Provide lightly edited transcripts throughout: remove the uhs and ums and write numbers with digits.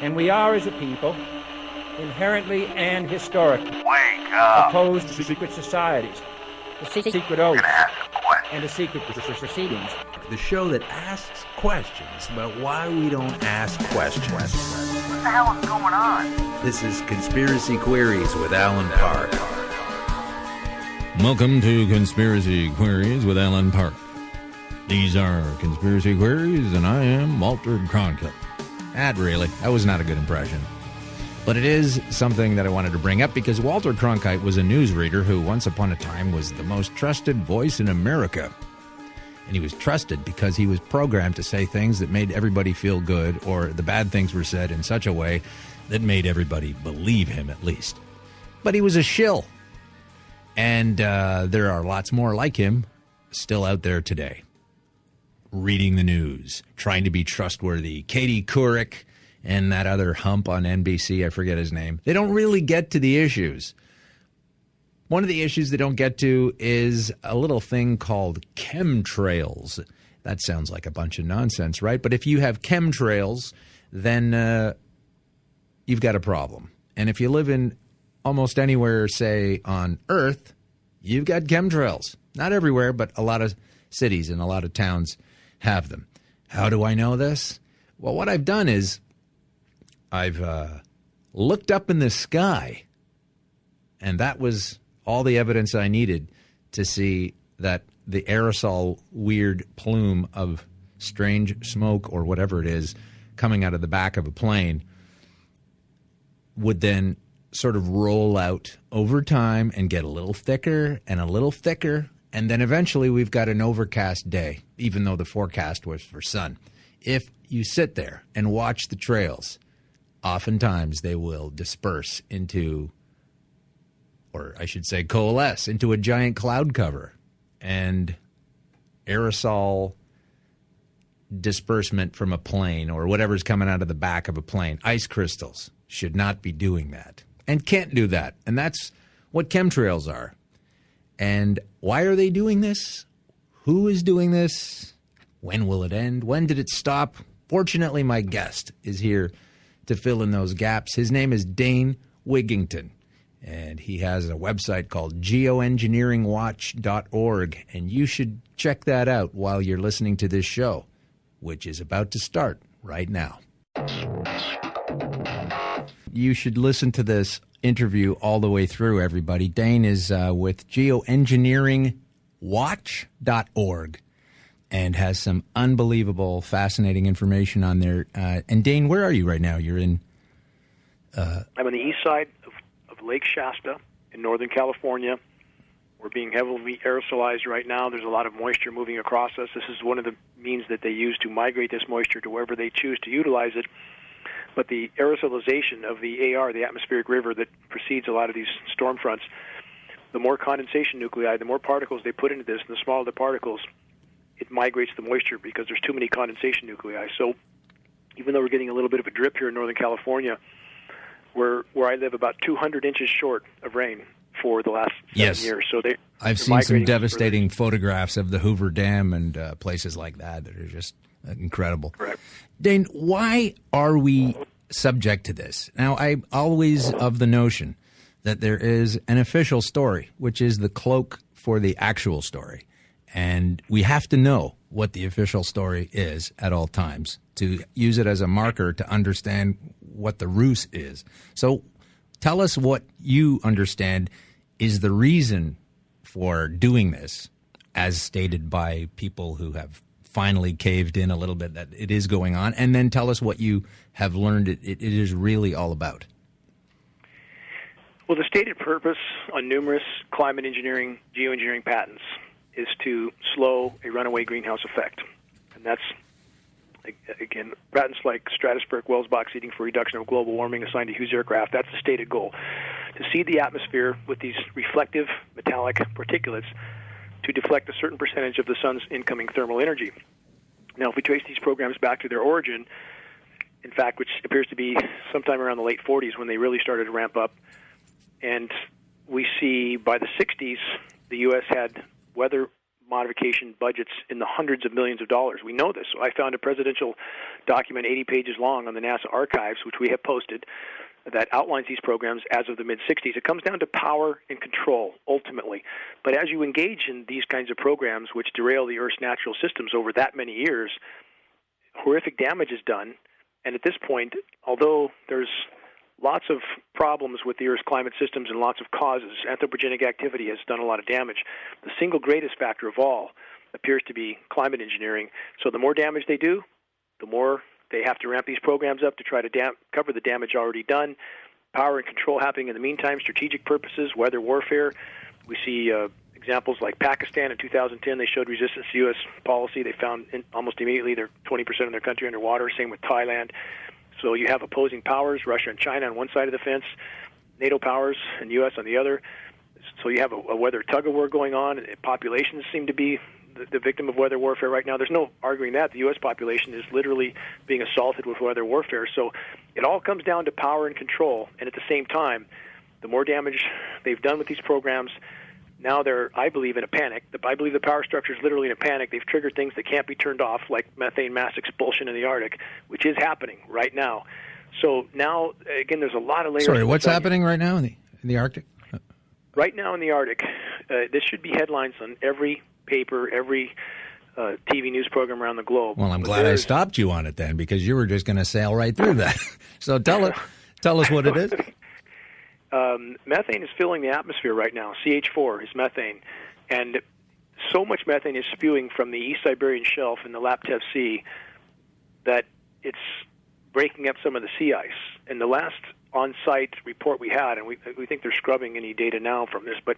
And we are, as a people, inherently and historically Wake up. opposed to secret societies, the secret oaths, and the secret proceedings. The show that asks questions about why we don't ask questions. What the hell is going on? This is Conspiracy Queries with Alan Park. Welcome to Conspiracy Queries with Alan Park. These are Conspiracy Queries, and I am Walter Cronkite. That was not a good impression. But it is something that I wanted to bring up because Walter Cronkite was a newsreader who once upon a time was the most trusted voice in America. And he was trusted because he was programmed to say things that made everybody feel good, or the bad things were said in such a way that made everybody believe him, at least. But he was a shill. And there are lots more like him still out there today, reading the news, trying to be trustworthy. Katie Couric and that other hump on NBC, I forget his name. They don't really get to the issues. One of the issues they don't get to is a little thing called chemtrails. That sounds like a bunch of nonsense, right? But if you have chemtrails, then you've got a problem. And if you live in almost anywhere, say, on Earth, you've got chemtrails. Not everywhere, but a lot of cities and a lot of towns have them. How do I know this? Well, what I've done is I've looked up in the sky, and that was all the evidence I needed to see that the aerosol weird plume of strange smoke or whatever it is coming out of the back of a plane would then sort of roll out over time and get a little thicker and a little thicker. And then eventually we've got an overcast day, even though the forecast was for sun. If you sit there and watch the trails, oftentimes they will disperse into, or I should say coalesce into a giant cloud cover. And aerosol disbursement from a plane or whatever's coming out of the back of a plane, ice crystals, should not be doing that and can't do that. And that's what chemtrails are. And why are they doing this? Who is doing this? When will it end? When did it stop? Fortunately, my guest is here to fill in those gaps. His name is Dane Wigington, and he has a website called geoengineeringwatch.org, and you should check that out while you're listening to this show, which is about to start right now. You should listen to this interview all the way through, everybody. Dane is with geoengineeringwatch.org and has some unbelievable, fascinating information on there. And Dane, where are you right now? You're in... I'm on the east side of Lake Shasta in Northern California. We're being heavily aerosolized right now. There's a lot of moisture moving across us. This is one of the means that they use to migrate this moisture to wherever they choose to utilize it. But the aerosolization of the AR, the atmospheric river that precedes a lot of these storm fronts, the more condensation nuclei, the more particles they put into this, and the smaller the particles, it migrates the moisture because there's too many condensation nuclei. So even though we're getting a little bit of a drip here in Northern California, where I live about 200 inches short of rain for the last 7 years. So I've seen some devastating photographs of the Hoover Dam and places like that are just incredible. Correct. Dane, why are we subject to this? Now, I'm always of the notion that there is an official story, which is the cloak for the actual story. And we have to know what the official story is at all times to use it as a marker to understand what the ruse is. So tell us what you understand is the reason for doing this, as stated by people who have finally caved in a little bit that it is going on, and then tell us what you have learned it is really all about. Well, the stated purpose on numerous climate engineering, geoengineering patents is to slow a runaway greenhouse effect. And that's, again, patents like stratospheric Wells box heating for reduction of global warming assigned to Hughes aircraft, that's the stated goal. To seed the atmosphere with these reflective metallic particulates to deflect a certain percentage of the sun's incoming thermal energy. Now, if we trace these programs back to their origin, in fact, which appears to be sometime around the late 40s when they really started to ramp up, and we see by the 60s, the U.S. had weather modification budgets in the hundreds of millions of dollars. We know this. So I found a presidential document 80 pages long on the NASA archives, which we have posted, that outlines these programs as of the mid-'60s. It comes down to power and control, ultimately. But as you engage in these kinds of programs, which derail the Earth's natural systems over that many years, horrific damage is done. And at this point, although there's lots of problems with the Earth's climate systems and lots of causes, anthropogenic activity has done a lot of damage. The single greatest factor of all appears to be climate engineering. So the more damage they do, the more they have to ramp these programs up to try to cover the damage already done. Power and control happening in the meantime, strategic purposes, weather warfare. We see examples like Pakistan in 2010. They showed resistance to U.S. policy. They found almost immediately they're 20% of their country underwater. Same with Thailand. So you have opposing powers, Russia and China on one side of the fence, NATO powers and U.S. on the other. So you have a weather tug-of-war going on. Populations seem to be the victim of weather warfare right now. There's no arguing that. The U.S. population is literally being assaulted with weather warfare. So it all comes down to power and control. And at the same time, the more damage they've done with these programs, now they're, I believe, in a panic. I believe the power structure is literally in a panic. They've triggered things that can't be turned off, like methane mass expulsion in the Arctic, which is happening right now. So now, again, there's a lot of layers. Sorry, what's happening right now in the Arctic? Right now in the Arctic, this should be headlines on every paper, every TV news program around the globe. Well, I'm glad I stopped you on it then, because you were just going to sail right through that. So tell us what it is. Methane is filling the atmosphere right now. CH4 is methane. And so much methane is spewing from the East Siberian Shelf in the Laptev Sea that it's breaking up some of the sea ice. And the last on-site report we had, and we think they're scrubbing any data now from this, but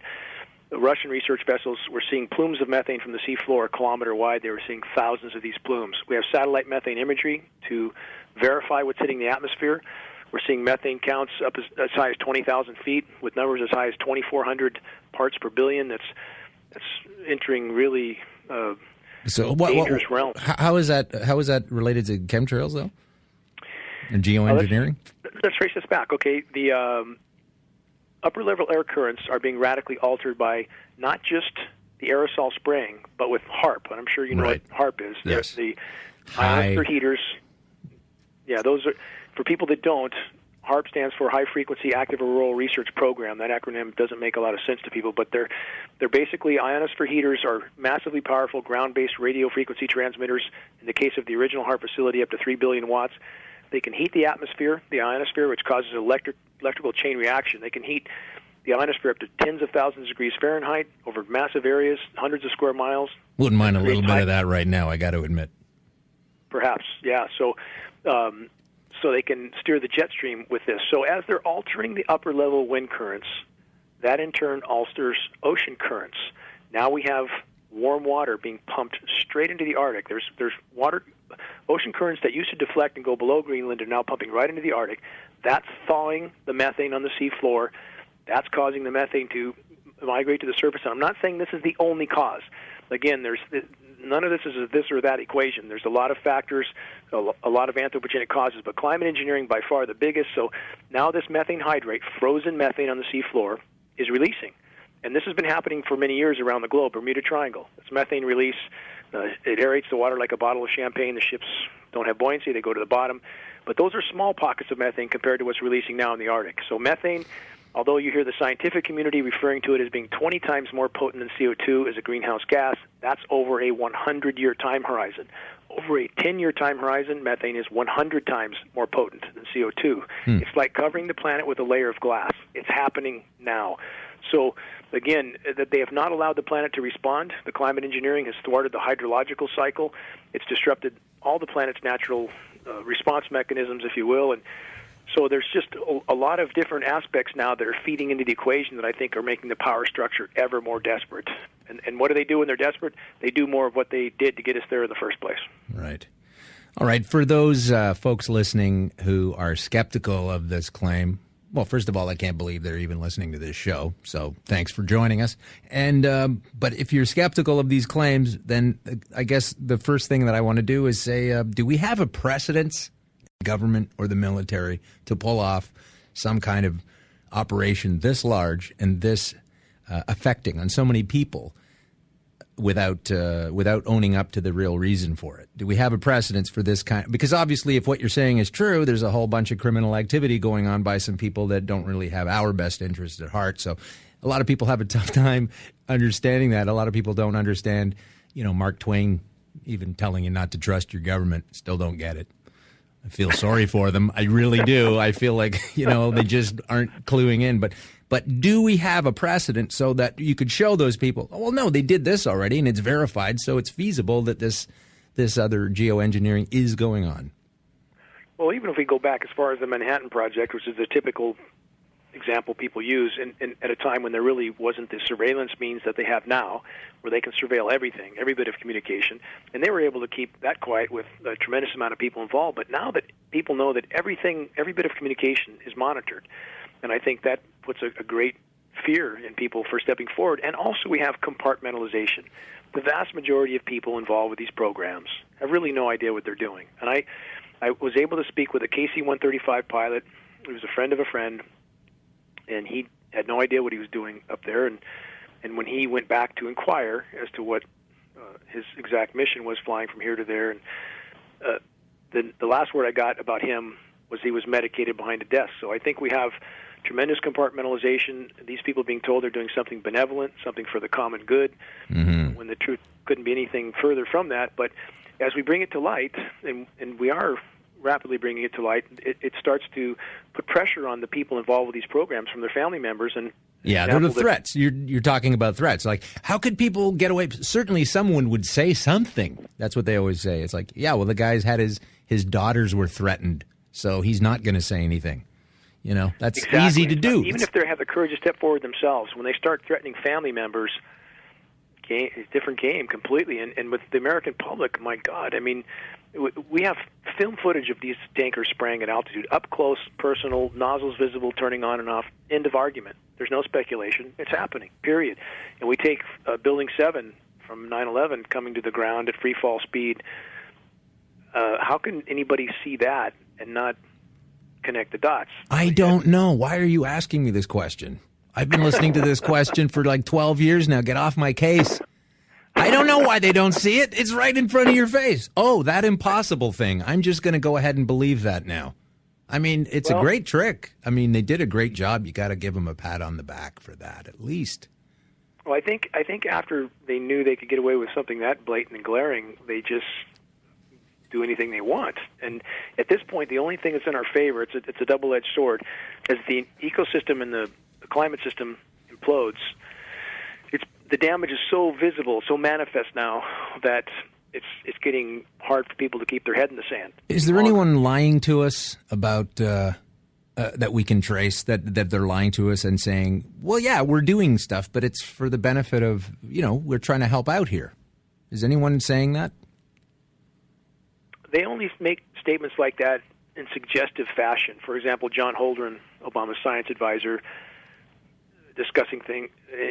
the Russian research vessels were seeing plumes of methane from the seafloor a kilometer wide. They were seeing thousands of these plumes. We have satellite methane imagery to verify what's hitting the atmosphere. We're seeing methane counts up as high as 20,000 feet, with numbers as high as 2,400 parts per billion. That's entering really dangerous realms. How is that related to chemtrails, though? And Geo Engineering? Let's trace this back. Okay, the upper-level air currents are being radically altered by not just the aerosol spraying, but with HAARP. And I'm sure you know what HAARP is. Yes. The ionosphere heaters. Yeah, those are, for people that don't, HAARP stands for High Frequency Active Auroral Research Program. That acronym doesn't make a lot of sense to people, but they're basically ionosphere heaters are massively powerful ground-based radio frequency transmitters. In the case of the original HAARP facility, up to 3 billion watts. They can heat the atmosphere, the ionosphere, which causes electrical chain reaction. They can heat the ionosphere up to tens of thousands of degrees Fahrenheit over massive areas, hundreds of square miles. Wouldn't mind a little bit of that right now, I got to admit. Perhaps, yeah. So they can steer the jet stream with this. So as they're altering the upper-level wind currents, that in turn alters ocean currents. Now we have warm water being pumped straight into the Arctic. There's ocean currents that used to deflect and go below Greenland are now pumping right into the Arctic. That's thawing the methane on the seafloor. That's causing the methane to migrate to the surface. And I'm not saying this is the only cause. Again, none of this is a this or that equation. There's a lot of factors, a lot of anthropogenic causes, but climate engineering by far the biggest. So now this methane hydrate, frozen methane on the seafloor, is releasing. And this has been happening for many years around the globe, Bermuda Triangle. It's methane release. It aerates the water like a bottle of champagne. The ships don't have buoyancy. They go to the bottom. But those are small pockets of methane compared to what's releasing now in the Arctic. So methane, although you hear the scientific community referring to it as being 20 times more potent than CO2 as a greenhouse gas, that's over a 100-year time horizon. Over a 10-year time horizon, methane is 100 times more potent than CO2. It's like covering the planet with a layer of glass. It's happening now. So, again, that they have not allowed the planet to respond. The climate engineering has thwarted the hydrological cycle. It's disrupted all the planet's natural response mechanisms, if you will. And so there's just a lot of different aspects now that are feeding into the equation that I think are making the power structure ever more desperate. And what do they do when they're desperate? They do more of what they did to get us there in the first place. Right. All right. For those folks listening who are skeptical of this claim, well, first of all, I can't believe they're even listening to this show. So thanks for joining us. And but if you're skeptical of these claims, then I guess the first thing that I want to do is say, do we have a precedence, government or the military, to pull off some kind of operation this large and this affecting on so many people without owning up to the real reason for it? Do we have a precedence for this kind? Because obviously, if what you're saying is true, there's a whole bunch of criminal activity going on by some people that don't really have our best interests at heart. So a lot of people have a tough time understanding that. A lot of people don't understand, Mark Twain even telling you not to trust your government. Still don't get it. I feel sorry for them. I really do. I feel like, they just aren't cluing in. But do we have a precedent so that you could show those people, oh, well, no, they did this already and it's verified, so it's feasible that this other geoengineering is going on? Well, even if we go back as far as the Manhattan Project, which is the typical example people use, and at a time when there really wasn't the surveillance means that they have now, where they can surveil everything, every bit of communication, and they were able to keep that quiet with a tremendous amount of people involved. But now that people know that every bit of communication is monitored, and I think that puts a great fear in people for stepping forward. And also we have compartmentalization. The vast majority of people involved with these programs have really no idea what they're doing. And I was able to speak with a KC-135 pilot who was a friend of a friend, and he had no idea what he was doing up there. And when he went back to inquire as to what his exact mission was, flying from here to there, and the last word I got about him was he was medicated behind a desk. So I think we have tremendous compartmentalization, these people being told they're doing something benevolent, something for the common good, when the truth couldn't be anything further from that. But as we bring it to light, and we are rapidly bringing it to light, it starts to put pressure on the people involved with these programs from their family members. And yeah, they're the threats. You're talking about threats. Like, how could people get away? Certainly someone would say something. That's what they always say. It's like, yeah, well, the guy's had his daughters were threatened, so he's not going to say anything. That's exactly. Easy to do. Even if they have the courage to step forward themselves, when they start threatening family members, it's a different game completely. And with the American public, my God, I mean, we have film footage of these tankers spraying at altitude, up close, personal, nozzles visible, turning on and off, end of argument. There's no speculation. It's happening, period. And we take Building 7 from 9/11 coming to the ground at free fall speed. How can anybody see that and not connect the dots? I don't know. Why are you asking me this question? I've been listening to this question for like 12 years now. Get off my case. I don't know why they don't see it. It's right in front of your face. Oh, that impossible thing. I'm just going to go ahead and believe that now. I mean, it's a great trick. I mean, they did a great job. You got to give them a pat on the back for that, at least. Well, I think after they knew they could get away with something that blatant and glaring, they just do anything they want. And at this point, the only thing that's in our favor, it's a double-edged sword. As the ecosystem and the climate system implodes, the damage is so visible, so manifest now, that it's getting hard for people to keep their head in the sand. Is there anyone lying to us about that we can trace, that they're lying to us and saying, well, yeah, we're doing stuff, but it's for the benefit of, we're trying to help out here? Is anyone saying that? They only make statements like that in suggestive fashion. For example, John Holdren, Obama's science advisor, discussing things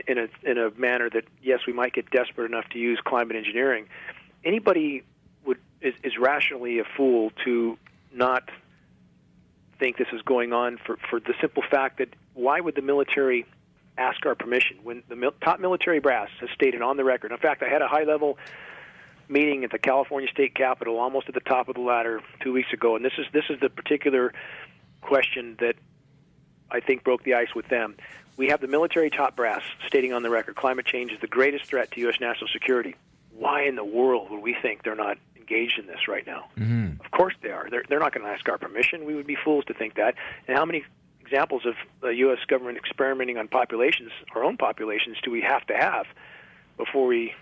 in a manner that, yes, we might get desperate enough to use climate engineering. Anybody is rationally a fool to not think this is going on for the simple fact that why would the military ask our permission when the top military brass has stated on the record? In fact, I had a high-level meeting at the California State Capitol, almost at the top of the ladder 2 weeks ago, and this is the particular question that I think broke the ice with them. We have the military top brass stating on the record, climate change is the greatest threat to U.S. national security. Why in the world would we think they're not engaged in this right now? Mm-hmm. Of course they are. They're not going to ask our permission. We would be fools to think that. And how many examples of the U.S. government experimenting on populations, our own populations, do we have to have before we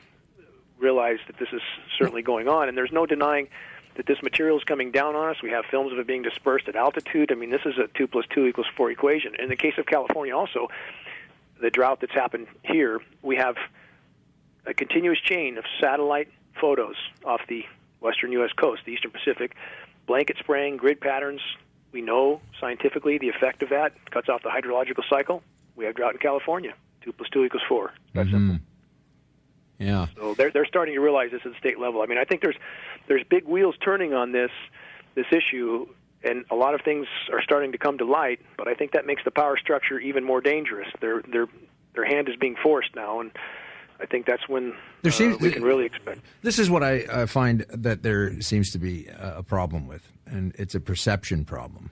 realize that this is certainly going on? And there's no denying that this material is coming down on us. We have films of it being dispersed at altitude. I mean, this is a 2 + 2 = 4 equation. In the case of California also, the drought that's happened here, we have a continuous chain of satellite photos off the western U.S. coast, the eastern Pacific, blanket spraying, grid patterns. We know scientifically the effect of that. It cuts off the hydrological cycle. We have drought in California. 2 + 2 = 4. That's simple. Yeah. So they're starting to realize this at the state level. I mean, I think there's big wheels turning on this issue, and a lot of things are starting to come to light. But I think that makes the power structure even more dangerous. Their hand is being forced now, and I think that's when There seems- we can really expect. This is what I find that there seems to be a problem with, and it's a perception problem.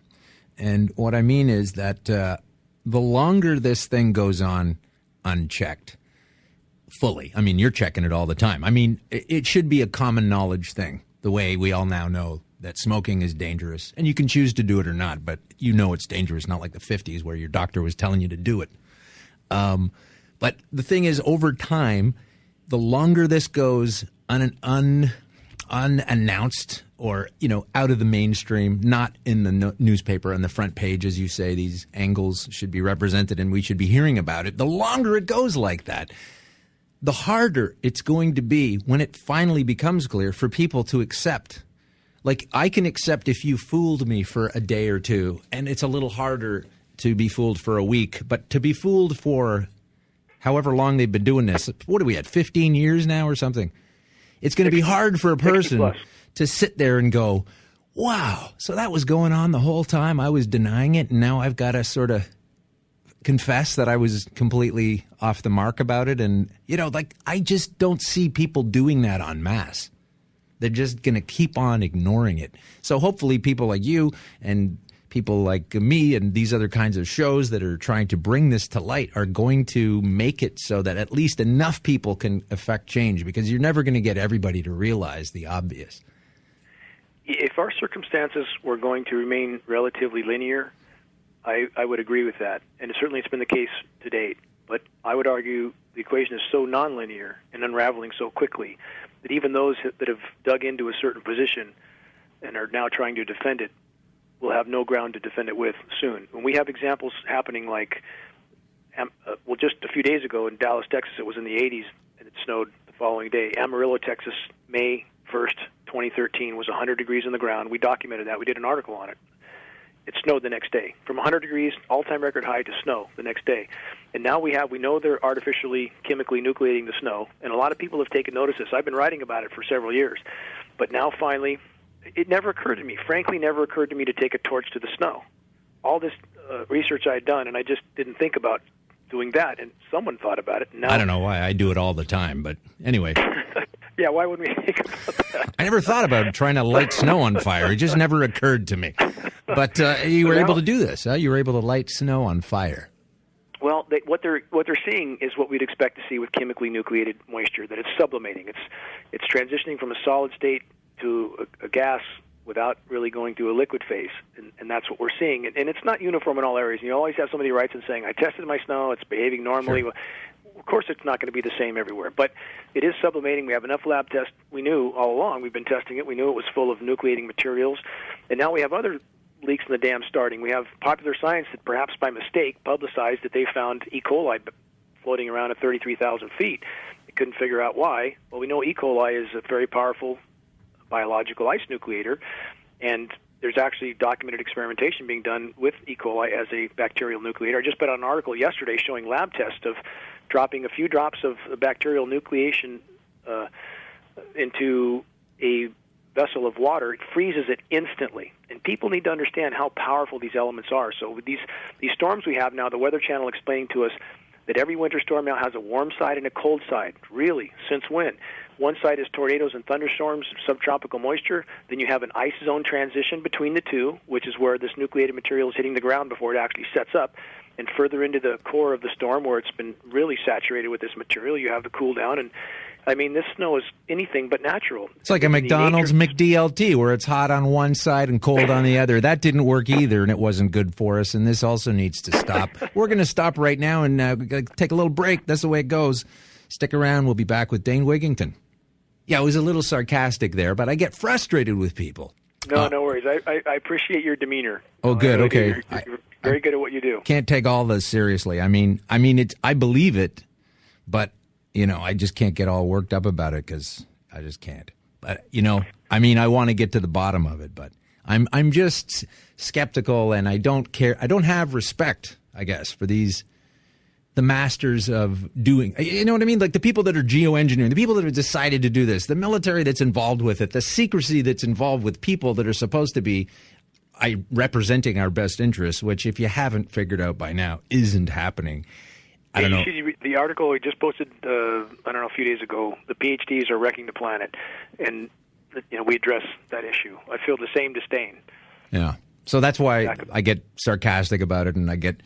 And what I mean is that the longer this thing goes on unchecked, fully, I mean, you're checking it all the time. I mean, it should be a common knowledge thing, the way we all now know that smoking is dangerous. And you can choose to do it or not, but you know it's dangerous, not like the 50s where your doctor was telling you to do it. But the thing is, over time, the longer this goes unannounced or, out of the mainstream, not in the newspaper on the front page, as you say, these angles should be represented and we should be hearing about it. The longer it goes like that, the harder it's going to be when it finally becomes clear for people to accept. Like, I can accept if you fooled me for a day or two, and it's a little harder to be fooled for a week, but to be fooled for however long they've been doing this, what are we at, 15 years now or something? It's going to be hard for a person to sit there and go, wow, so that was going on the whole time. I was denying it, and now I've got to sort of confess that I was completely off the mark about it. And, I just don't see people doing that en masse. They're just going to keep on ignoring it. So hopefully people like you and people like me and these other kinds of shows that are trying to bring this to light are going to make it so that at least enough people can affect change, because you're never going to get everybody to realize the obvious. If our circumstances were going to remain relatively linear, I would agree with that. And certainly it's been the case to date. But I would argue the equation is so nonlinear and unraveling so quickly that even those that have dug into a certain position and are now trying to defend it will have no ground to defend it with soon. When we have examples happening like, just a few days ago in Dallas, Texas, it was in the 80s and it snowed the following day. Amarillo, Texas, May 1st, 2013 was 100 degrees on the ground. We documented that. We did an article on it. It snowed the next day. From 100 degrees, all-time record high, to snow the next day. And now we know they're artificially, chemically nucleating the snow, and a lot of people have taken notice of this. I've been writing about it for several years. But now finally, it never occurred to me, frankly, never occurred to me to take a torch to the snow. All this research I had done, and I just didn't think about doing that, and someone thought about it. Now, I don't know why. I do it all the time, but anyway. Yeah, why wouldn't we think about that? I never thought about trying to light snow on fire. It just never occurred to me. But you were able to do this, huh? You were able to light snow on fire. Well, what they're seeing is what we'd expect to see with chemically nucleated moisture, that it's sublimating. It's transitioning from a solid state to a gas without really going through a liquid phase, and that's what we're seeing. And it's not uniform in all areas. You always have somebody writes and saying, I tested my snow, it's behaving normally. Sure. Well, of course, it's not going to be the same everywhere, but it is sublimating. We have enough lab tests. We knew all along. We've been testing it. We knew it was full of nucleating materials, and now we have other leaks in the dam starting. We have Popular Science that perhaps by mistake publicized that they found E. coli floating around at 33,000 feet. They couldn't figure out why. Well, we know E. coli is a very powerful biological ice nucleator, and there's actually documented experimentation being done with E. coli as a bacterial nucleator. I just put out an article yesterday showing lab tests of dropping a few drops of bacterial nucleation into a vessel of water. It freezes it instantly. And people need to understand how powerful these elements are. So with these storms we have now, the Weather Channel explaining to us that every winter storm now has a warm side and a cold side. Really? Since when? One side is tornadoes and thunderstorms, subtropical moisture. Then you have an ice zone transition between the two, which is where this nucleated material is hitting the ground before it actually sets up. And further into the core of the storm, where it's been really saturated with this material, you have the cool down. And I mean, this snow is anything but natural. It's like a McDonald's McDLT, where it's hot on one side and cold on the other. That didn't work either, and it wasn't good for us, and this also needs to stop. We're going to stop right now and take a little break. That's the way it goes. Stick around. We'll be back with Dane Wigington. Yeah, it was a little sarcastic there, but I get frustrated with people. No, no worries. I appreciate your demeanor. Oh, good. Really okay. You're very good at what you do. Can't take all this seriously. I mean, I believe it, but I just can't get all worked up about it because I just can't. But I want to get to the bottom of it, but I'm just skeptical, and I don't care. I don't have respect, I guess, for the masters of doing, you know what I mean? Like the people that are Geo Engineering, the people that have decided to do this, the military that's involved with it, the secrecy that's involved with people that are supposed to be representing our best interests, which if you haven't figured out by now, isn't happening. I don't know. The the article we just posted, I don't know, a few days ago, the PhDs are wrecking the planet, and we address that issue. I feel the same disdain. Yeah. So that's why I get sarcastic about it, and I get,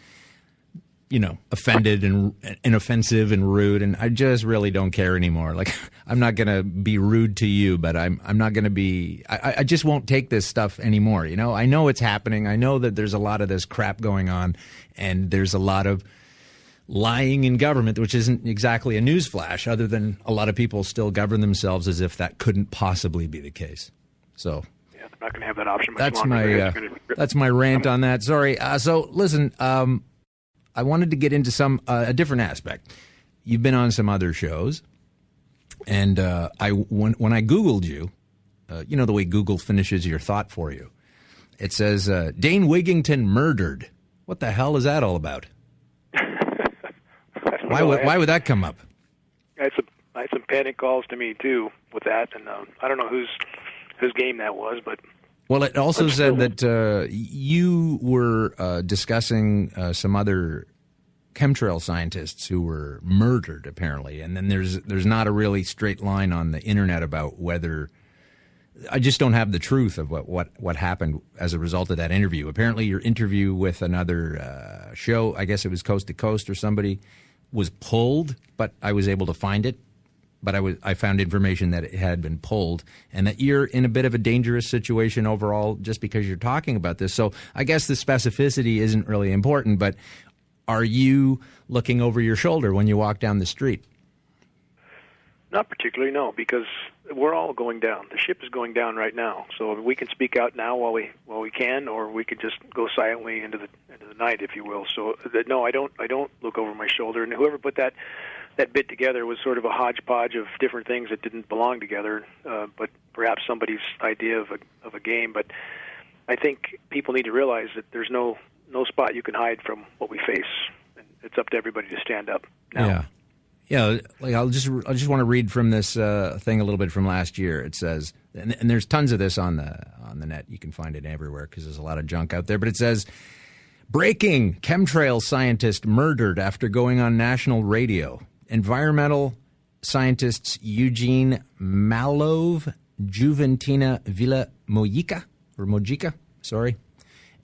offended and inoffensive and rude, and I just really don't care anymore. Like, I'm not going to be rude to you, but I'm not going to be. I just won't take this stuff anymore. I know it's happening. I know that there's a lot of this crap going on, and there's a lot of lying in government, which isn't exactly a newsflash, other than a lot of people still govern themselves as if that couldn't possibly be the case. So. I'm not going to have that option much that's longer. That's my rant on that. Sorry. So listen, I wanted to get into a different aspect. You've been on some other shows, and when I Googled you, the way Google finishes your thought for you, it says Dane Wigington murdered. What the hell is that all about? Why would that come up? I had some panic calls to me too with that, and I don't know whose game that was, but well, it also said that you were discussing some other chemtrail scientists who were murdered, apparently, and then there's not a really straight line on the internet about whether. I just don't have the truth of what happened as a result of that interview. Apparently, your interview with another show, I guess it was Coast to Coast or somebody, was pulled, but I was able to find it. But I found information that it had been pulled, and that you're in a bit of a dangerous situation overall just because you're talking about this. So I guess the specificity isn't really important, but are you looking over your shoulder when you walk down the street? Not particularly, no, because we're all going down. The ship is going down right now, so we can speak out now while we can, or we could just go silently into the night, if you will. So no, I don't look over my shoulder, and whoever put that bit together was sort of a hodgepodge of different things that didn't belong together, but perhaps somebody's idea of a game. But I think people need to realize that there's no spot you can hide from what we face, and it's up to everybody to stand up now. Yeah. Like I just want to read from this thing a little bit from last year. It says, and there's tons of this on the net. You can find it everywhere because there's a lot of junk out there. But it says, breaking: chemtrail scientist murdered after going on national radio. Environmental scientists Eugene Malov, Juventina Mojica,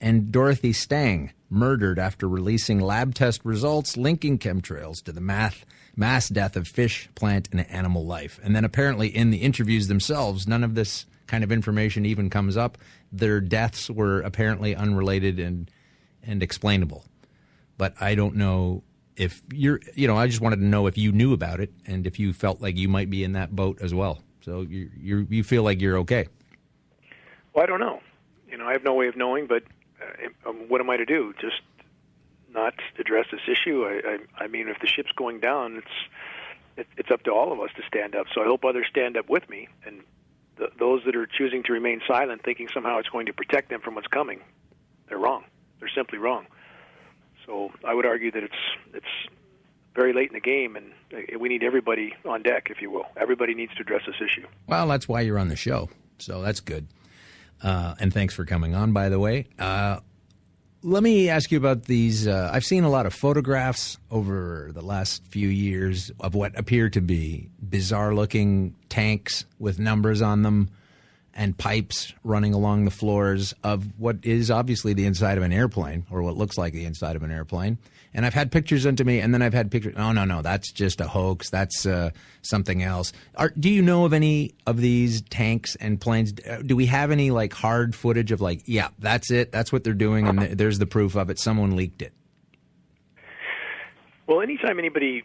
and Dorothy Stang murdered after releasing lab test results linking chemtrails to the mass death of fish, plant, and animal life. And then apparently in the interviews themselves, none of this kind of information even comes up. Their deaths were apparently unrelated and explainable. But I don't know if I just wanted to know if you knew about it and if you felt like you might be in that boat as well. So you feel like you're okay. Well, I don't know. I have no way of knowing, but what am I to do? Just not address this issue? I mean, if the ship's going down, it's up to all of us to stand up. So I hope others stand up with me, and those that are choosing to remain silent, thinking somehow it's going to protect them from what's coming, they're wrong. They're simply wrong. So I would argue that it's very late in the game, and we need everybody on deck, if you will. Everybody needs to address this issue. Well, that's why you're on the show, so that's good. And thanks for coming on, by the way. Let me ask you about these. I've seen a lot of photographs over the last few years of what appear to be bizarre-looking tanks with numbers on them and pipes running along the floors of what is obviously the inside of an airplane, or what looks like the inside of an airplane. And I've had pictures sent to me, and then I've had pictures. Oh, no, that's just a hoax. That's something else. Do you know of any of these tanks and planes? Do we have any hard footage of yeah, that's it. That's what they're doing, and there's the proof of it. Someone leaked it. Well, anytime anybody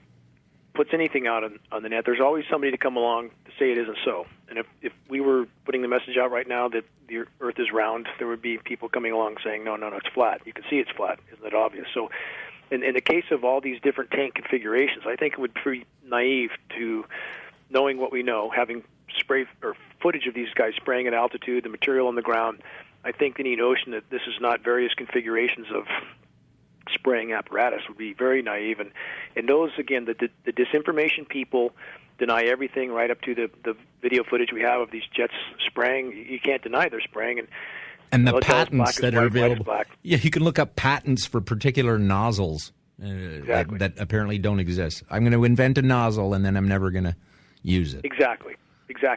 puts anything out on the net, there's always somebody to come along to say it isn't so. And if we were putting the message out right now that the Earth is round, there would be people coming along saying, no, it's flat. You can see it's flat. Isn't that obvious? So in the case of all these different tank configurations, I think it would be pretty naive to, knowing what we know, having spray or footage of these guys spraying at altitude, the material on the ground. I think any notion that this is not various configurations of spraying apparatus would be very naive. And those, again, the disinformation people deny everything right up to the video footage we have of these jets spraying. You can't deny they're spraying. And the patents that are available. Yeah, you can look up patents for particular nozzles that apparently don't exist. I'm going to invent a nozzle, and then I'm never going to use it. Exactly.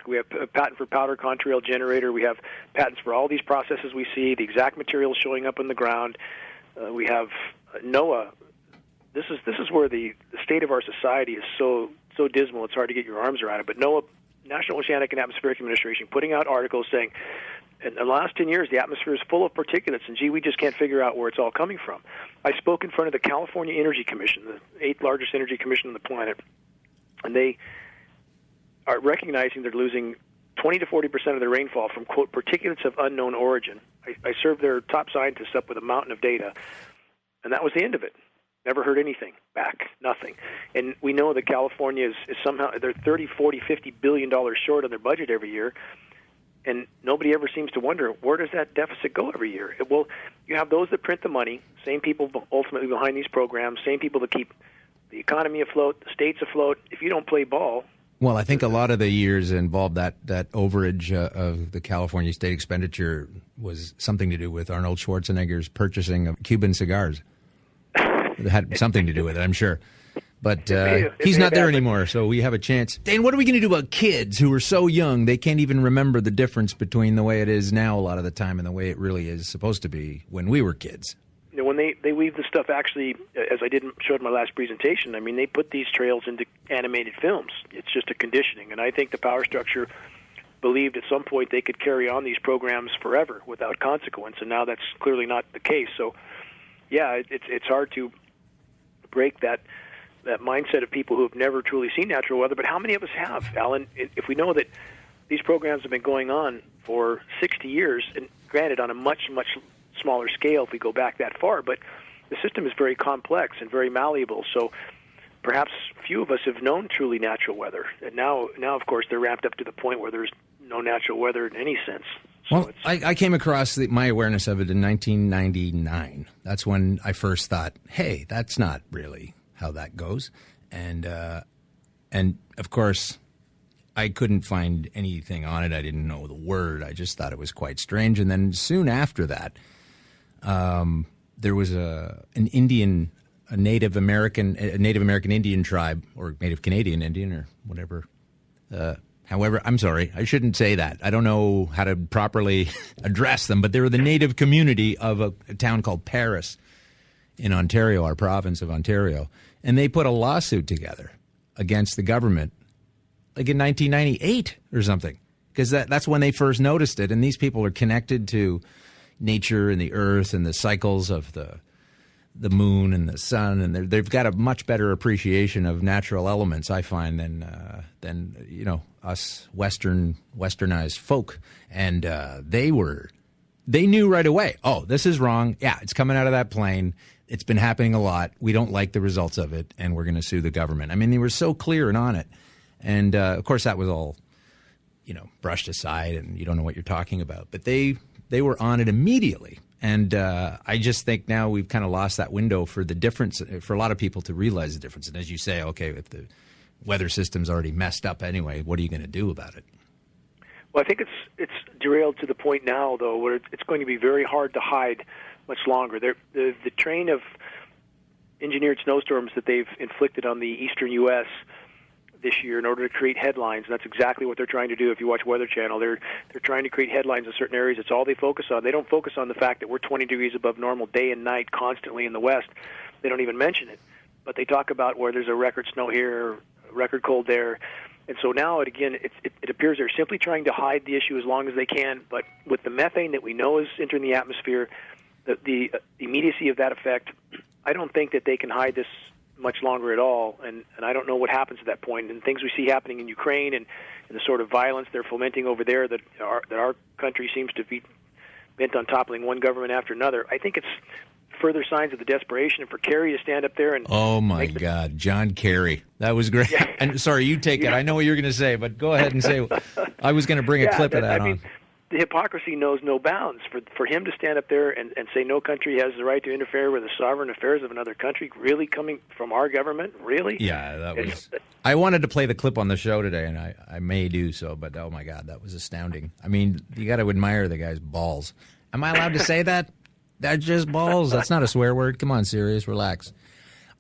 We have a patent for powder contrail generator. We have patents for all these processes we see, the exact materials showing up in the ground. We have NOAA. This is where the state of our society is so dismal, it's hard to get your arms around it. But NOAA, National Oceanic and Atmospheric Administration, putting out articles saying, in the last 10 years, the atmosphere is full of particulates, and, we just can't figure out where it's all coming from. I spoke in front of the California Energy Commission, the 8th largest energy commission on the planet, and they are recognizing they're losing 20 to 40% of their rainfall from, quote, particulates of unknown origin. I served their top scientists up with a mountain of data, and that was the end of it. Never heard anything back, nothing. And we know that California is somehow, they're $30, $40, $50 billion short on their budget every year, and nobody ever seems to wonder, where does that deficit go every year? Well, you have those that print the money, same people ultimately behind these programs, same people that keep the economy afloat, the states afloat. If you don't play ball... Well, I think a lot of the years involved that overage of the California state expenditure was something to do with Arnold Schwarzenegger's purchasing of Cuban cigars. It had something to do with it, I'm sure. But he's not there anymore, so we have a chance. Dane, what are we going to do about kids who are so young they can't even remember the difference between the way it is now a lot of the time and the way it really is supposed to be when we were kids? You know, when they weave the stuff, actually, as I showed in my last presentation, I mean, they put these trails into animated films. It's just a conditioning. And I think the power structure believed at some point they could carry on these programs forever without consequence, and now that's clearly not the case. So, yeah, it's hard to break that mindset of people who have never truly seen natural weather. But how many of us have, Alan? If we know that these programs have been going on for 60 years, and granted on a much, much smaller scale if we go back that far, but the system is very complex and very malleable, so perhaps few of us have known truly natural weather. And now of course, they're ramped up to the point where there's no natural weather in any sense. So well, I came across my awareness of it in 1999. That's when I first thought, hey, that's not really how that goes. And of course, I couldn't find anything on it. I didn't know the word. I just thought it was quite strange. And then soon after that, there was a Native American Indian tribe, or Native Canadian Indian, or whatever. However, I'm sorry, I shouldn't say that. I don't know how to properly address them, but they were the native community of a town called Paris in Ontario, our province of Ontario, and they put a lawsuit together against the government, like in 1998 or something, because that's when they first noticed it. And these people are connected to nature and the earth and the cycles of the moon and the sun, and they've got a much better appreciation of natural elements, I find, than us westernized folk. And they knew right away, oh, this is wrong. Yeah, it's coming out of that plane. It's been happening a lot. We don't like the results of it, and we're going to sue the government. I mean, they were so clear and on it. And of course, that was all, brushed aside, and you don't know what you're talking about. But they were on it immediately. And I just think now we've kind of lost that window for the difference, for a lot of people to realize the difference. And as you say, okay, if the weather system's already messed up anyway, what are you going to do about it? Well, I think it's derailed to the point now, though, where it's going to be very hard to hide much longer. The train of engineered snowstorms that they've inflicted on the eastern U.S. this year in order to create headlines, and that's exactly what they're trying to do. If you watch Weather Channel, they're trying to create headlines in certain areas. It's all they focus on. They don't focus on the fact that we're 20 degrees above normal day and night constantly in the West. They don't even mention it. But they talk about where there's a record snow here, record cold there. And so now, it appears they're simply trying to hide the issue as long as they can. But with the methane that we know is entering the atmosphere, the immediacy of that effect, I don't think that they can hide this much longer at all, and I don't know what happens at that point. And things we see happening in Ukraine and the sort of violence they're fomenting over there that our country seems to be bent on toppling one government after another. I think it's further signs of the desperation for Kerry to stand up there and... Oh, my God, John Kerry. That was great. Yeah. And sorry, you take it. I know what you're going to say, but go ahead and say... I was going to bring a clip of that on. The hypocrisy knows no bounds. For him to stand up there and say no country has the right to interfere with the sovereign affairs of another country, really coming from our government? Really? Yeah, that was... I wanted to play the clip on the show today, and I may do so, but oh my God, that was astounding. I mean, you got to admire the guy's balls. Am I allowed to say that? That's just balls. That's not a swear word. Come on, Sirius, relax.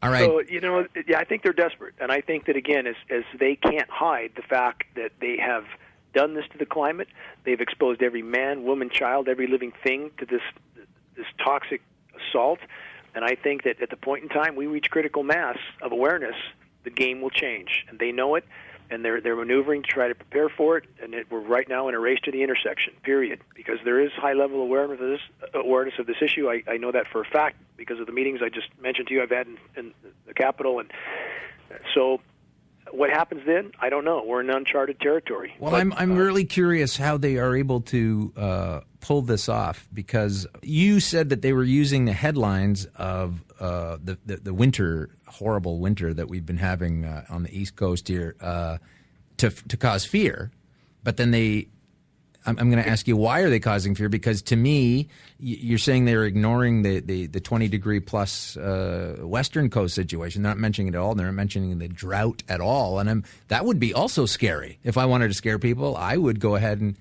All right. So, I think they're desperate. And I think that, again, as they can't hide the fact that they have done this to the climate, they've exposed every man, woman, child, every living thing to this toxic assault. And I think that at the point in time we reach critical mass of awareness, the game will change. And they know it, and they're maneuvering to try to prepare for it. And we're right now in a race to the intersection, period. Because there is high-level awareness of this issue. I know that for a fact because of the meetings I just mentioned to you I've had in the Capitol. And so what happens then, I don't know. We're in uncharted territory. Well, I'm really curious how they are able to pull this off, because you said that they were using the headlines of the winter, horrible winter that we've been having on the East Coast here to cause fear. But then I'm going to ask you, why are they causing fear? Because to me, you're saying they're ignoring the 20-degree plus Western Coast situation. They're not mentioning it at all. They're not mentioning the drought at all. And that would be also scary. If I wanted to scare people, I would go ahead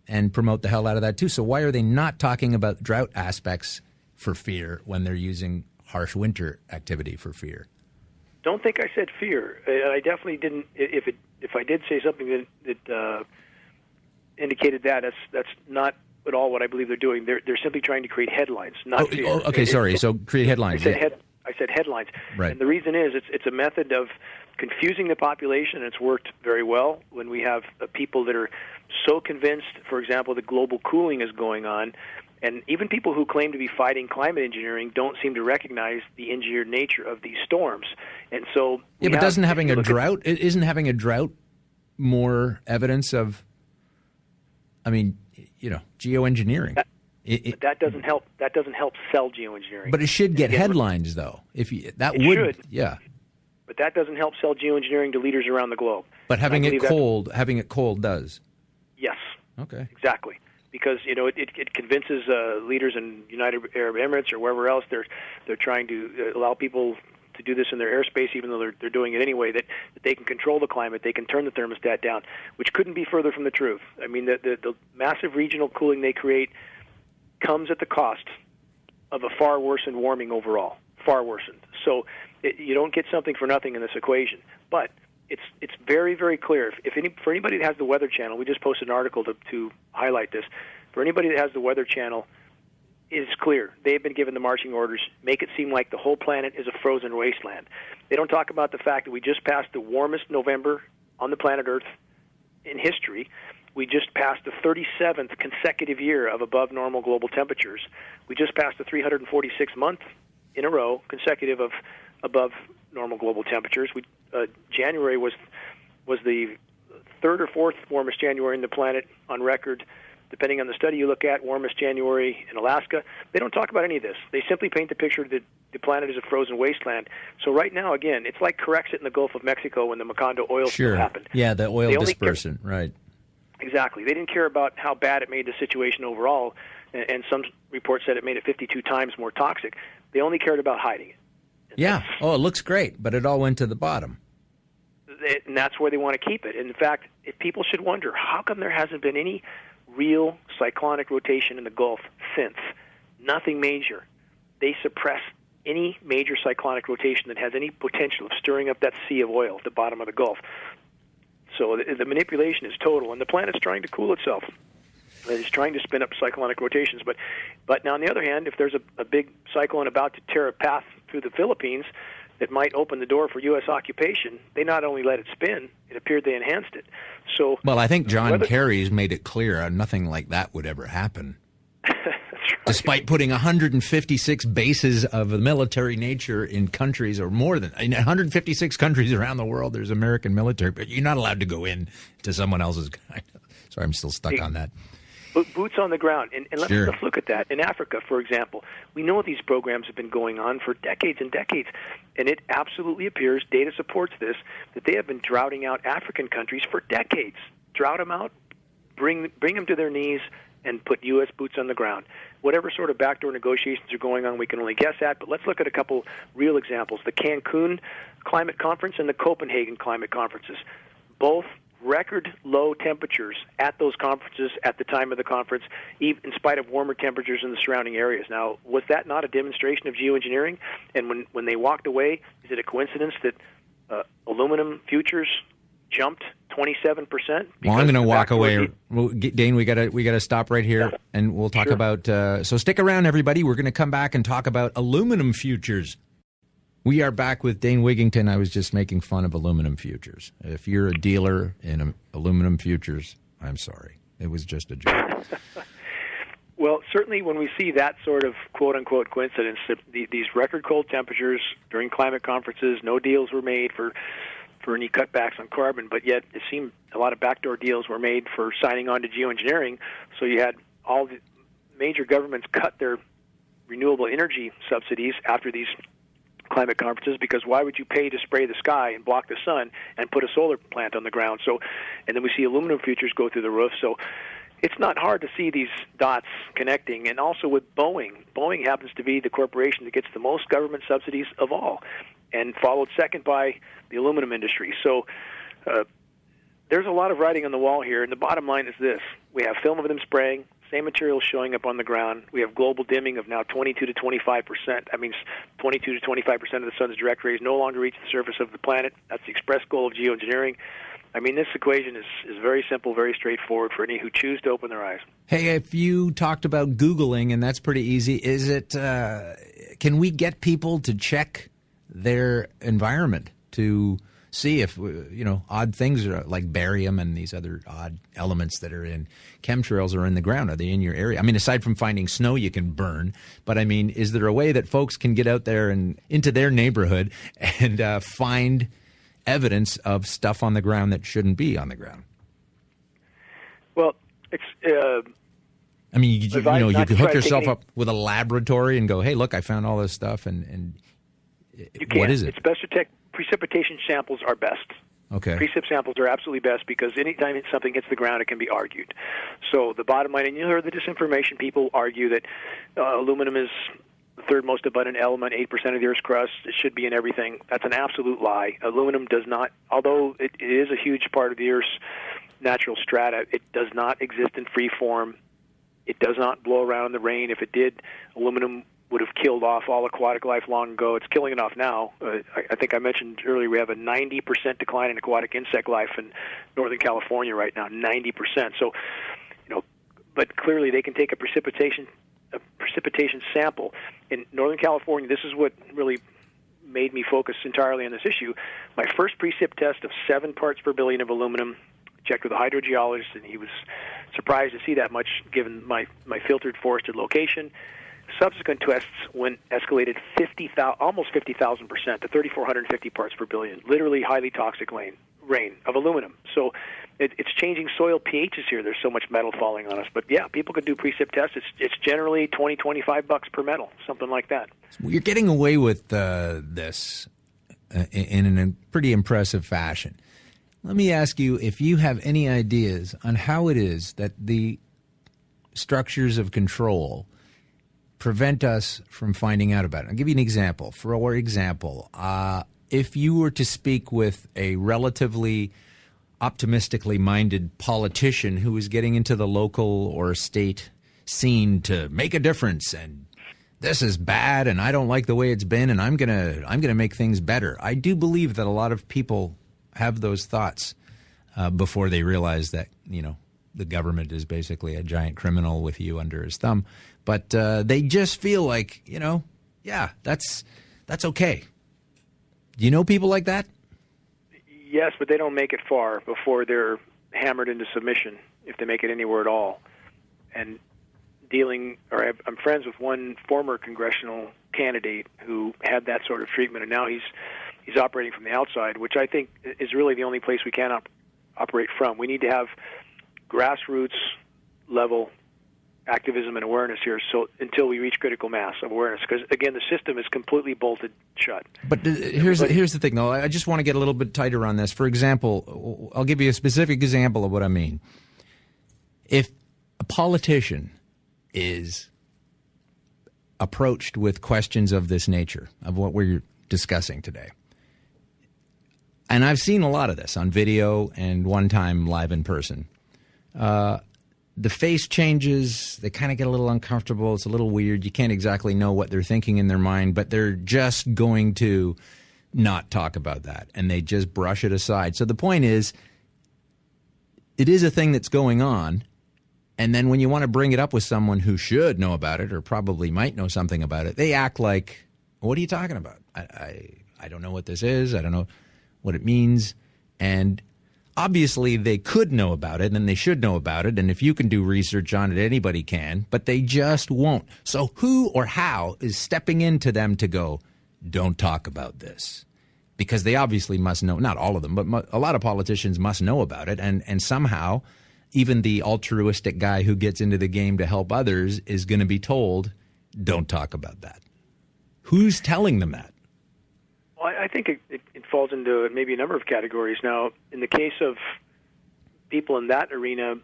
and promote the hell out of that too. So why are they not talking about drought aspects for fear when they're using harsh winter activity for fear? Don't think I said fear. I definitely didn't. If I did say something that indicated that's not at all what I believe they're doing. They're simply trying to create headlines, not fear. Okay, sorry. So create headlines. I said headlines. Right. And the reason is it's a method of confusing the population, and it's worked very well when we have people that are so convinced, for example, that global cooling is going on, and even people who claim to be fighting climate engineering don't seem to recognize the engineered nature of these storms. And so but isn't having a drought more evidence of, geoengineering? That doesn't help. That doesn't help sell geoengineering. But it should get headlines, though. It should. Yeah. But that doesn't help sell geoengineering to leaders around the globe. But having it cold does. Yes. Okay. Exactly. Because it convinces leaders in United Arab Emirates or wherever else they're trying to allow people to do this in their airspace, even though they're doing it anyway, that they can control the climate, they can turn the thermostat down, which couldn't be further from the truth. I mean, the massive regional cooling they create comes at the cost of a far worsened warming overall, far worsened. So you don't get something for nothing in this equation. But it's very, very clear. For anybody that has the Weather Channel, we just posted an article to highlight this. For anybody that has the Weather Channel, it's clear. They've been given the marching orders. Make it seem like the whole planet is a frozen wasteland. They don't talk about the fact that we just passed the warmest November on the planet Earth in history. We just passed the 37th consecutive year of above normal global temperatures. We just passed the 346th month in a row consecutive of above normal global temperatures. January was the third or fourth warmest January in the planet on record. Depending on the study you look at, warmest January in Alaska. They don't talk about any of this. They simply paint the picture that the planet is a frozen wasteland. So right now, again, it's like Corexit in the Gulf of Mexico when the Macondo oil spill happened. Yeah, the oil dispersant, right. Exactly. They didn't care about how bad it made the situation overall, and some reports said it made it 52 times more toxic. They only cared about hiding it. Yeah. Oh, it looks great, but it all went to the bottom. And that's where they want to keep it. In fact, if people should wonder, how come there hasn't been any real cyclonic rotation in the Gulf since? Nothing major. They suppress any major cyclonic rotation that has any potential of stirring up that sea of oil at the bottom of the Gulf. So the manipulation is total, and the planet's trying to cool itself. It's trying to spin up cyclonic rotations. But now, on the other hand, if there's a big cyclone about to tear a path through the Philippines that might open the door for U.S. occupation, they not only let it spin, it appeared they enhanced it. So, well, I think John Kerry's made it clear nothing like that would ever happen. That's right. Despite putting 156 bases of a military nature in countries, or more than in 156 countries around the world, there's American military, but you're not allowed to go in to someone else's. Sorry, I'm still stuck on that. Boots on the ground. And let's look at that. In Africa, for example, we know these programs have been going on for decades and decades, and it absolutely appears, data supports this, that they have been droughting out African countries for decades. Drought them out, bring them to their knees, and put U.S. boots on the ground. Whatever sort of backdoor negotiations are going on, we can only guess at, but let's look at a couple real examples. The Cancun Climate Conference and the Copenhagen Climate Conferences, both record low temperatures at those conferences at the time of the conference, even in spite of warmer temperatures in the surrounding areas. Now, was that not a demonstration of geoengineering? And when they walked away, is it a coincidence that aluminum futures jumped 27%? Well, I'm going to walk away. Dane, we gotta stop right here, and we'll talk about. So stick around, everybody. We're going to come back and talk about aluminum futures. We are back with Dane Wigington. I was just making fun of aluminum futures. If you're a dealer in aluminum futures, I'm sorry. It was just a joke. Well, certainly when we see that sort of quote-unquote coincidence, that these record cold temperatures during climate conferences, no deals were made for any cutbacks on carbon, but yet it seemed a lot of backdoor deals were made for signing on to geoengineering. So you had all the major governments cut their renewable energy subsidies after these climate conferences, because why would you pay to spray the sky and block the sun and put a solar plant on the ground? So, and then we see aluminum futures go through the roof. So it's not hard to see these dots connecting. And also with Boeing. Boeing happens to be the corporation that gets the most government subsidies of all, and followed second by the aluminum industry. So there's a lot of writing on the wall here, and the bottom line is this. We have film of them spraying, same materials showing up on the ground. We have global dimming of now 22 to 25%. That means 22 to 25% of the sun's direct rays no longer reach the surface of the planet. That's the express goal of geoengineering. I mean, this equation is very simple, very straightforward for any who choose to open their eyes. Hey, if you talked about Googling, and that's pretty easy, is it? Can we get people to check their environment to see if, odd things are like barium and these other odd elements that are in chemtrails are in the ground? Are they in your area? I mean, aside from finding snow you can burn, but I mean, is there a way that folks can get out there and into their neighborhood and find evidence of stuff on the ground that shouldn't be on the ground? Well, it's... I mean, you could hook yourself up with a laboratory and go, hey, look, I found all this stuff, and you can't. What is it? It's best to take precipitation samples are best. Okay. Precip samples are absolutely best, because anytime something hits the ground, it can be argued. So the bottom line, and you heard the disinformation, people argue that aluminum is the third most abundant element, 8% of the Earth's crust. It should be in everything. That's an absolute lie. Aluminum does not, although it is a huge part of the Earth's natural strata, it does not exist in free form. It does not blow around in the rain. If it did, aluminum would have killed off all aquatic life long ago. It's killing it off now. I think I mentioned earlier we have a 90% decline in aquatic insect life in Northern California right now, 90%. So, but clearly they can take a precipitation sample. In Northern California, this is what really made me focus entirely on this issue. My first precip test of 7 parts per billion of aluminum, checked with a hydrogeologist, and he was surprised to see that much given my filtered forested location. Subsequent tests escalated almost 50,000% to 3,450 parts per billion, literally highly toxic rain of aluminum. So it's changing soil pHs here. There's so much metal falling on us. But yeah, people could do precip tests. It's generally $20-$25 per metal, something like that. Well, you're getting away with this in a pretty impressive fashion. Let me ask you if you have any ideas on how it is that the structures of control prevent us from finding out about it. I'll give you an example. For example, if you were to speak with a relatively optimistically minded politician who is getting into the local or state scene to make a difference, and this is bad and I don't like the way it's been and I'm gonna make things better. I do believe that a lot of people have those thoughts before they realize that, the government is basically a giant criminal with you under his thumb. But they just feel like, that's okay. Do you know people like that? Yes, but they don't make it far before they're hammered into submission, if they make it anywhere at all. And I'm friends with one former congressional candidate who had that sort of treatment, and now he's operating from the outside, which I think is really the only place we can operate from. We need to have grassroots level activism and awareness here, so until we reach critical mass of awareness, because again, the system is completely bolted shut. But here's the thing, though. I just want to get a little bit tighter on this. For example, I'll give you a specific example of what I mean. If a politician is approached with questions of this nature, of what we're discussing today, And I've seen a lot of this on video and one time live in person. The face changes. They kind of get a little uncomfortable. It's a little weird. You can't exactly know what they're thinking in their mind, but they're just going to not talk about that, and they just brush it aside. So the point is, it is a thing that's going on, and then when you want to bring it up with someone who should know about it or probably might know something about it, they act like, what are you talking about? I don't know what this is. I don't know what it means. And obviously, they could know about it, and they should know about it. And if you can do research on it, anybody can. But they just won't. So who or how is stepping into them to go, don't talk about this? Because they obviously must know. Not all of them, but a lot of politicians must know about it. And somehow, even the altruistic guy who gets into the game to help others is going to be told, don't talk about that. Who's telling them that? Well, I think it falls into maybe a number of categories. Now, in the case of people in that arena,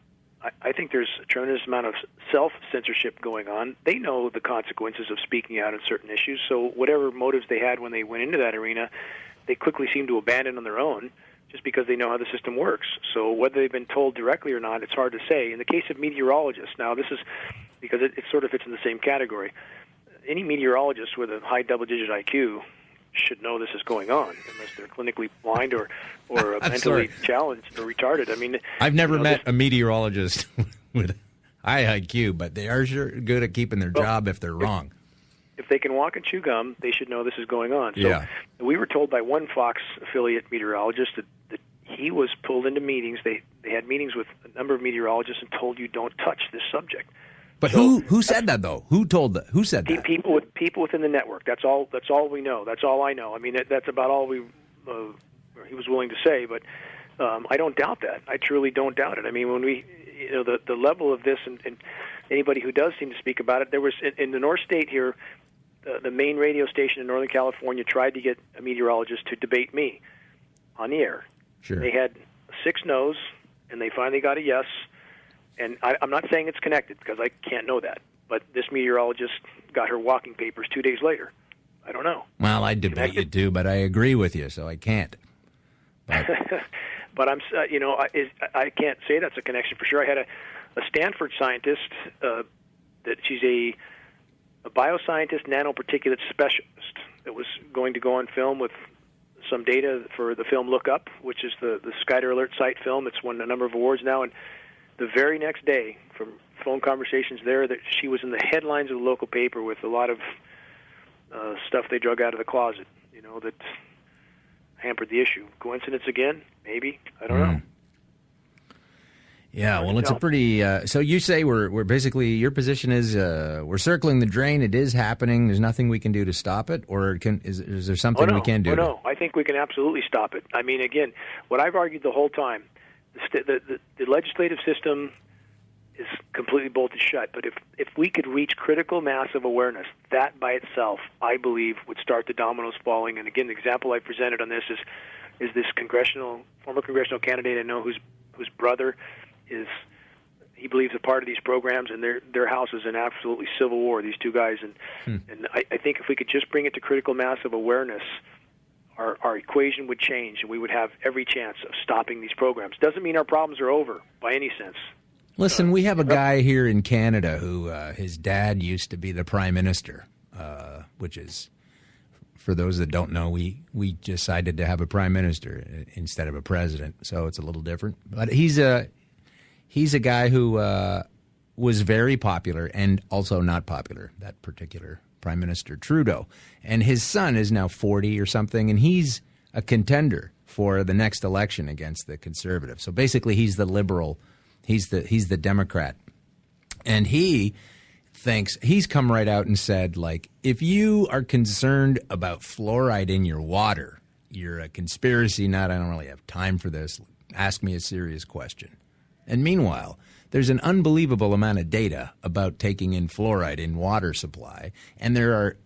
I think there's a tremendous amount of self-censorship going on. They know the consequences of speaking out on certain issues, so whatever motives they had when they went into that arena, they quickly seem to abandon on their own just because they know how the system works. So whether they've been told directly or not, it's hard to say. In the case of meteorologists, now this is because it sort of fits in the same category. Any meteorologist with a high double-digit IQ should know this is going on, unless they're clinically blind or mentally challenged or retarded. I mean, I've never met a meteorologist with high IQ, but they are sure good at keeping their job if they're wrong. If they can walk and chew gum, they should know this is going on. So we were told by one Fox affiliate meteorologist that he was pulled into meetings. They had meetings with a number of meteorologists and told you don't touch this subject. But so, who said that though? Who told that? Who said that? People within the network. That's all we know. That's all I know. I mean, that's about all he was willing to say. But I don't doubt that. I truly don't doubt it. I mean, when the level of this, and anybody who does seem to speak about it, there was in the North State here, the main radio station in Northern California tried to get a meteorologist to debate me on the air. Sure. They had 6 no's, and they finally got a yes. And I'm not saying it's connected because I can't know that. But this meteorologist got her walking papers 2 days later. I don't know. Well, I debate you too, but I agree with you, so I can't. But, but I can't say that's a connection for sure. I had a Stanford scientist that she's a bioscientist, nanoparticulate specialist that was going to go on film with some data for the film Look Up, which is the Skyder Alert site film. It's won a number of awards now, and the very next day, from phone conversations there, that she was in the headlines of the local paper with a lot of stuff they drug out of the closet, that hampered the issue. Coincidence again? Maybe. I don't know. Yeah, well, it's a pretty... so you say we're basically... Your position is we're circling the drain. It is happening. There's nothing we can do to stop it? Or is there something we can do? No, I think we can absolutely stop it. I mean, again, what I've argued the whole time, the legislative system is completely bolted shut. But if we could reach critical mass of awareness, that by itself, I believe, would start the dominoes falling. And again, the example I presented on this is this former congressional candidate I know whose brother he believes a part of these programs, and their house is in absolutely civil war. These two guys, and I think if we could just bring it to critical mass of awareness, our equation would change, and we would have every chance of stopping these programs. Doesn't mean our problems are over by any sense. Listen, we have a guy here in Canada who his dad used to be the prime minister, which is, for those that don't know, we decided to have a prime minister instead of a president, so it's a little different. But he's a guy who was very popular and also not popular, that particular Prime Minister Trudeau. And his son is now 40 or something, and he's a contender for the next election against the Conservative. So basically he's the liberal, he's the Democrat. And he thinks, he's come right out and said, like, if you are concerned about fluoride in your water, you're a conspiracy nut. I don't really have time for this. Ask me a serious question. And meanwhile, there's an unbelievable amount of data about taking in fluoride in water supply, and there are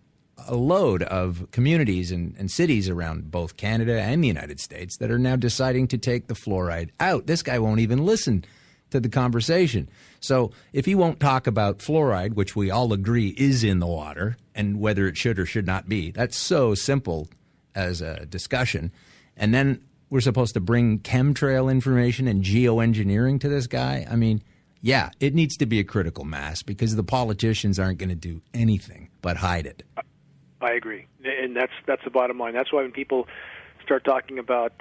a load of communities and cities around both Canada and the United States that are now deciding to take the fluoride out. This guy won't even listen to the conversation. So if he won't talk about fluoride, which we all agree is in the water, and whether it should or should not be, that's so simple as a discussion, and then we're supposed to bring chemtrail information and geoengineering to this guy? I mean, yeah, it needs to be a critical mass because the politicians aren't going to do anything but hide it. I agree, and that's the bottom line. That's why when people start talking about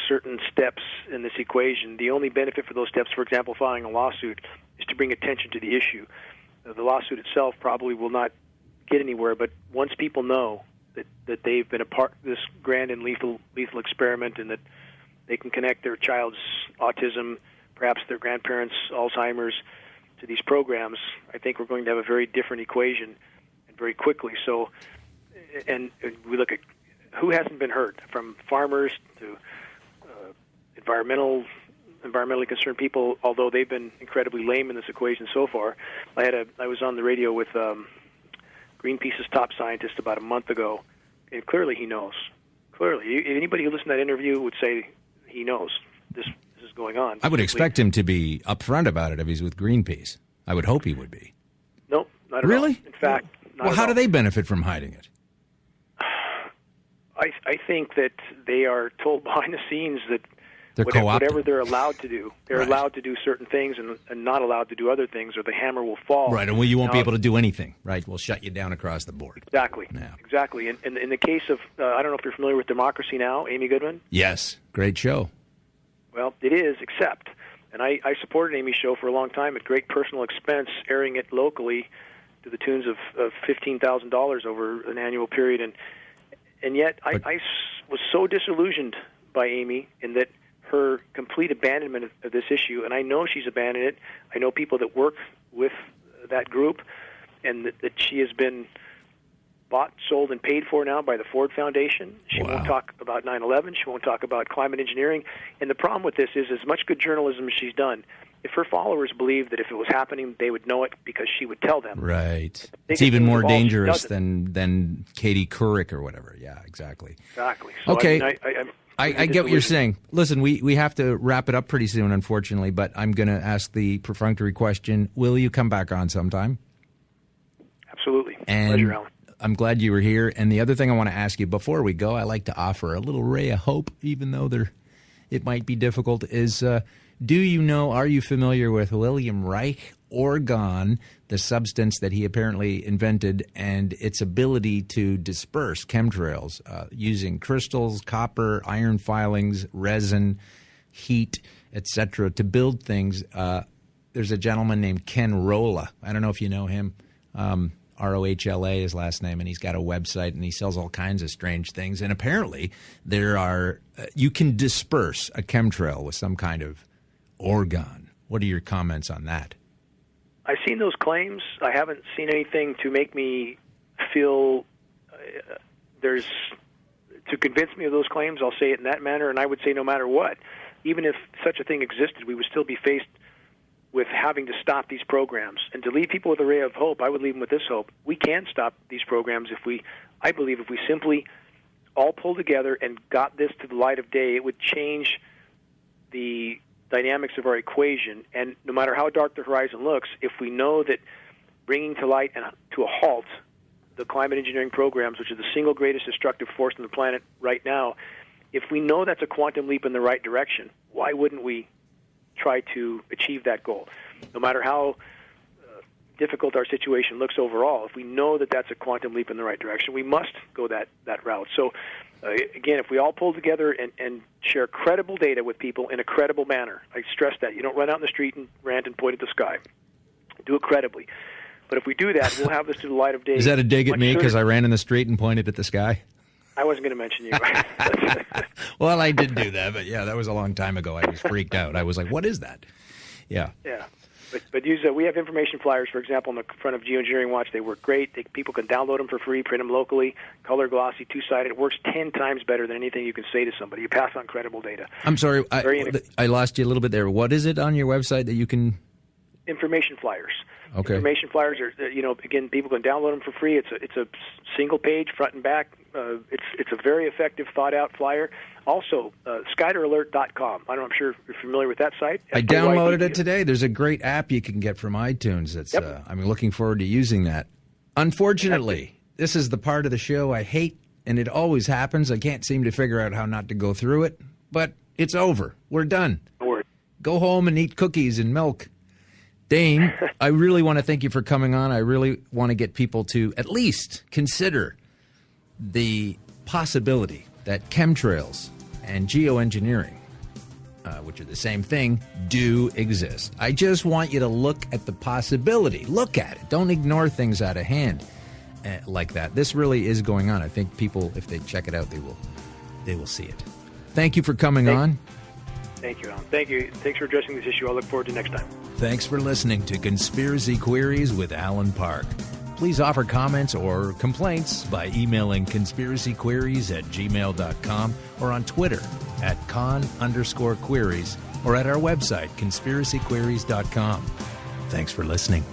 certain steps in this equation, the only benefit for those steps, for example, filing a lawsuit, is to bring attention to the issue. The lawsuit itself probably will not get anywhere, but once people know that they've been a part of this grand and lethal experiment, and that they can connect their child's autism, perhaps their grandparents' Alzheimer's, to these programs, I think we're going to have a very different equation, and very quickly. So, and we look at who hasn't been hurt, from farmers to environmentally concerned people, although they've been incredibly lame in this equation so far. I was on the radio with Greenpeace's top scientist about a month ago, and clearly he knows. Clearly, anybody who listened to that interview would say he knows this is going on. I would expect him to be upfront about it if he's with Greenpeace. I would hope he would be. Nope, not at all. Really? In fact, not well, at how all. do they benefit from hiding it? I think that they are told behind the scenes that They're whatever they're allowed to do, they're Right. allowed to do certain things and not allowed to do other things, or the hammer will fall. Right, and you won't be Now, able to do anything, right? We'll shut you down across the board. Exactly. Yeah. Exactly. And in the case of, I don't know if you're familiar with Democracy Now!, Amy Goodman. Yes, great show. Well, it is, except, and I supported Amy's show for a long time at great personal expense, airing it locally to the tunes of $15,000 over an annual period. And yet I was so disillusioned by Amy in that her complete abandonment of this issue, and I know she's abandoned it. I know people that work with that group, and that she has been bought, sold, and paid for now by the Ford Foundation. She Wow. won't talk about 9/11. She won't talk about climate engineering. And the problem with this is, as much good journalism as she's done, if her followers believed that if it was happening, they would know it because she would tell them. Right. It's biggest even thing more of all, she dangerous doesn't. than Katie Couric or whatever. Yeah, exactly. Exactly. So, Okay. I I get what you're saying. Listen, we have to wrap it up pretty soon, unfortunately, but I'm going to ask the perfunctory question. Will you come back on sometime? Absolutely. And Pleasure, Alan. I'm glad you were here. And the other thing I want to ask you before we go, I like to offer a little ray of hope, even though it might be difficult, is are you familiar with William Reich orgone, the substance that he apparently invented, and its ability to disperse chemtrails using crystals, copper, iron filings, resin, heat, etc. to build things? There's a gentleman named Ken Rolla. I don't know if you know him. Rohla, his last name, and he's got a website, and he sells all kinds of strange things. And apparently there are you can disperse a chemtrail with some kind of orgone. What are your comments on that? I've seen those claims. I haven't seen anything to make me feel to convince me of those claims. I'll say it in that manner, and I would say no matter what, even if such a thing existed, we would still be faced with having to stop these programs. And to leave people with a ray of hope, I would leave them with this hope. We can stop these programs I believe if we simply all pulled together and got this to the light of day, it would change the dynamics of our equation. And no matter how dark the horizon looks, if we know that bringing to light and to a halt the climate engineering programs, which are the single greatest destructive force on the planet right now, if we know that's a quantum leap in the right direction, why wouldn't we try to achieve that goal? No matter how difficult our situation looks overall, if we know that that's a quantum leap in the right direction, we must go that route. So, again, if we all pull together and share credible data with people in a credible manner, I stress that. You don't run out in the street and rant and point at the sky. Do it credibly. But if we do that, we'll have this to the light of day. Is that a dig at much me because sooner. I ran in the street and pointed at the sky? I wasn't going to mention you. Well, I did do that, but yeah, that was a long time ago. I was freaked out. I was like, what is that? Yeah. Yeah. But we have information flyers, for example, on the front of Geo Engineering Watch. They work great. People can download them for free, print them locally, color glossy, two-sided. It works 10 times better than anything you can say to somebody. You pass on credible data. I'm sorry, I lost you a little bit there. What is it on your website that you can... Information flyers. Okay. Information flyers are, again, people can download them for free. It's a single page, front and back. It's a very effective, thought-out flyer. Also, skyderalert.com. I'm sure if you're familiar with that site. I downloaded it today. There's a great app you can get from iTunes. That's I'm looking forward to using that. Unfortunately, this is the part of the show I hate, and it always happens. I can't seem to figure out how not to go through it. but it's over. We're done. Don't worry. Go home and eat cookies and milk. Dane, I really want to thank you for coming on. I really want to get people to at least consider the possibility that chemtrails and geoengineering, which are the same thing, do exist. I just want you to look at the possibility. Look at it. Don't ignore things out of hand like that. This really is going on. I think people, if they check it out, they will see it. Thank you for coming on. Thank you, Alan. Thank you. Thanks for addressing this issue. I'll look forward to next time. Thanks for listening to Conspiracy Queries with Alan Park. Please offer comments or complaints by emailing conspiracyqueries@gmail.com or on Twitter @con_queries or at our website, conspiracyqueries.com. Thanks for listening.